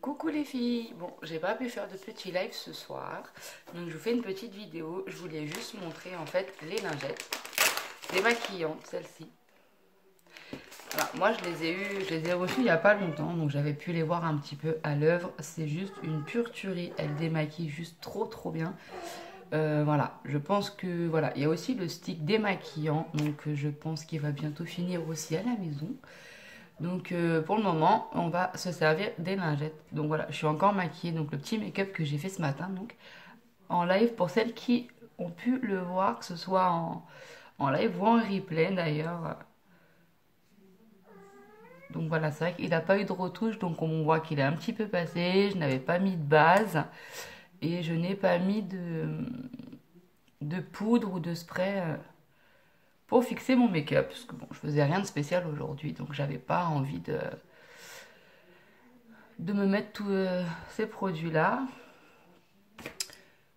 Coucou les filles. Bon, j'ai pas pu faire de petit live ce soir, donc je vous fais une petite vidéo. Je voulais juste montrer en fait les lingettes démaquillantes, celles-ci. Voilà, moi je les ai reçues il y a pas longtemps, donc j'avais pu les voir un petit peu à l'œuvre. C'est juste une pure tuerie, elles démaquillent juste trop bien. Voilà, je pense que voilà, il y a aussi le stick démaquillant, donc je pense qu'il va bientôt finir aussi à la maison. Donc pour le moment, on va se servir des lingettes. Donc voilà, je suis encore maquillée. Donc le petit make-up que j'ai fait ce matin, donc en live pour celles qui ont pu le voir, que ce soit en live ou en replay d'ailleurs. Donc voilà, c'est vrai qu'il n'a pas eu de retouche, donc on voit qu'il est un petit peu passé. Je n'avais pas mis de base et je n'ai pas mis de poudre ou de spray pour fixer mon make-up. Parce que bon, je faisais rien de spécial aujourd'hui, donc j'avais pas envie de me mettre tous ces produits-là.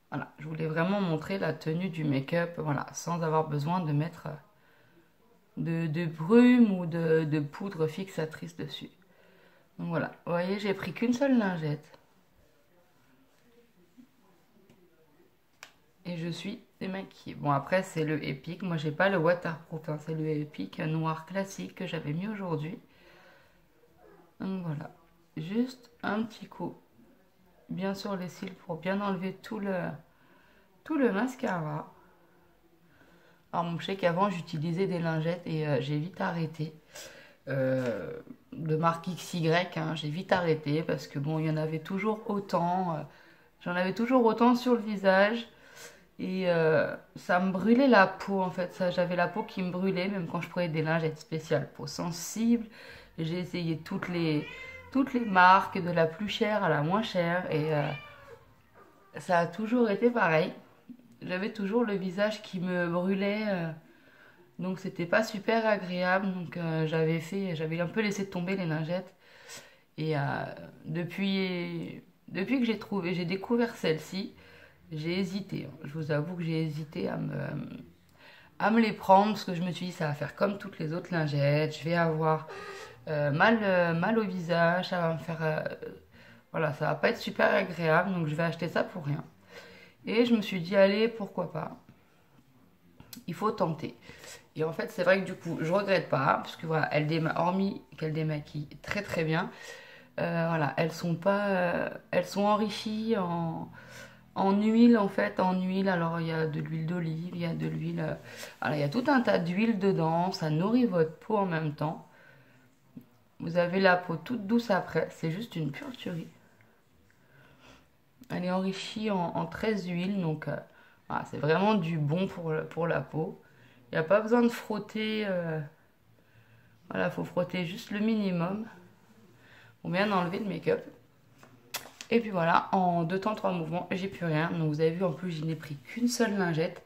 Voilà, je voulais vraiment montrer la tenue du make-up, voilà, sans avoir besoin de mettre de brume ou de poudre fixatrice dessus. Donc voilà, vous voyez, j'ai pris qu'une seule lingette. Et je suis démaquillée. Bon, après, c'est le Epic. Moi, j'ai pas le waterproof, hein, c'est le Epic noir classique que j'avais mis aujourd'hui. Donc voilà, juste un petit coup bien sur les cils pour bien enlever tout le mascara. Alors, je sais qu'avant, j'utilisais des lingettes et j'ai vite arrêté. De marque XY, hein, j'ai vite arrêté parce que bon, il y en avait toujours autant. J'en avais toujours autant sur le visage. Et ça me brûlait la peau en fait. J'avais la peau qui me brûlait, même quand je prenais des lingettes spéciales peau sensible. J'ai essayé toutes les marques, de la plus chère à la moins chère. Et ça a toujours été pareil. J'avais toujours le visage qui me brûlait, donc c'était pas super agréable. Donc j'avais un peu laissé tomber les lingettes. Et depuis que j'ai découvert celle-ci, j'ai hésité. Je vous avoue que j'ai hésité à me les prendre parce que je me suis dit ça va faire comme toutes les autres lingettes. Je vais avoir mal au visage, ça va me faire, voilà, ça va pas être super agréable. Donc je vais acheter ça pour rien. Et je me suis dit allez, pourquoi pas. Il faut tenter. Et en fait, c'est vrai que du coup, je regrette pas, parce que voilà, hormis qu'elles démaquillent très bien, voilà, elles sont enrichies en huile en fait, en huile. Alors il y a de l'huile d'olive, il y a de l'huile, voilà, il y a tout un tas d'huile dedans. Ça nourrit votre peau en même temps. Vous avez la peau toute douce après. C'est juste une pure tuerie. Elle est enrichie en 13 huiles, donc voilà, c'est vraiment du bon pour la peau. Il n'y a pas besoin de frotter. Voilà, il faut frotter juste le minimum pour bien enlever le make-up. Et puis voilà, en 2 temps 3 mouvements, j'ai plus rien. Donc vous avez vu, en plus, je n'ai pris qu'une seule lingette.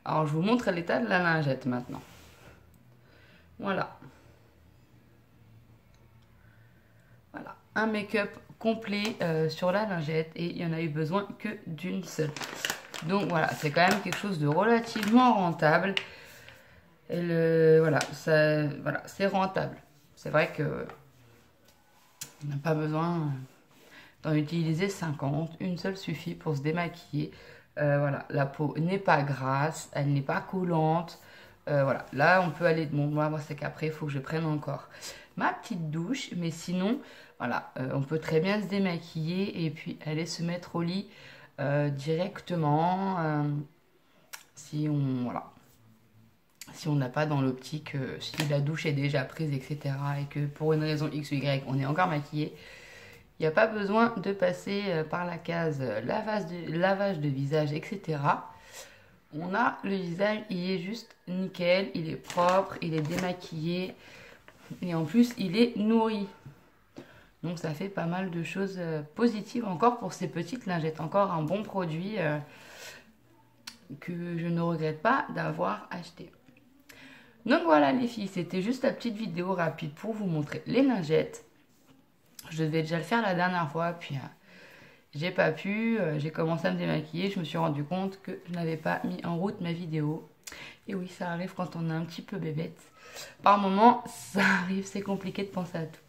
Alors je vous montre l'état de la lingette maintenant. Voilà. Voilà, un make-up complet sur la lingette et il n'y en a eu besoin que d'une seule. Donc voilà, c'est quand même quelque chose de relativement rentable. Et voilà, voilà, c'est rentable. C'est vrai que on n'a pas besoin d'en utiliser 50. Une seule suffit pour se démaquiller. Voilà, la peau n'est pas grasse, elle n'est pas collante. Voilà, là on peut aller. Bon, moi c'est qu'après il faut que je prenne encore ma petite douche, mais sinon, voilà, on peut très bien se démaquiller et puis aller se mettre au lit directement voilà, si on n'a pas dans l'optique, si la douche est déjà prise, etc. et que pour une raison X ou Y, on est encore maquillé. Il n'y a pas besoin de passer par la case lavage de visage, etc. On a le visage, il est juste nickel, il est propre, il est démaquillé et en plus il est nourri. Donc ça fait pas mal de choses positives encore pour ces petites lingettes. Encore un bon produit que je ne regrette pas d'avoir acheté. Donc voilà les filles, c'était juste la petite vidéo rapide pour vous montrer les lingettes. Je devais déjà le faire la dernière fois, puis j'ai pas pu, j'ai commencé à me démaquiller, je me suis rendu compte que je n'avais pas mis en route ma vidéo. Et oui, ça arrive quand on est un petit peu bébête. Par moments, ça arrive, c'est compliqué de penser à tout.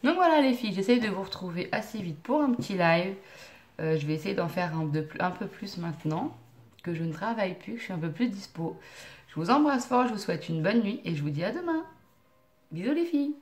Donc voilà les filles, j'essaye de vous retrouver assez vite pour un petit live. Je vais essayer d'en faire un peu plus maintenant que je ne travaille plus, que je suis un peu plus dispo. Je vous embrasse fort, je vous souhaite une bonne nuit et je vous dis à demain. Bisous les filles.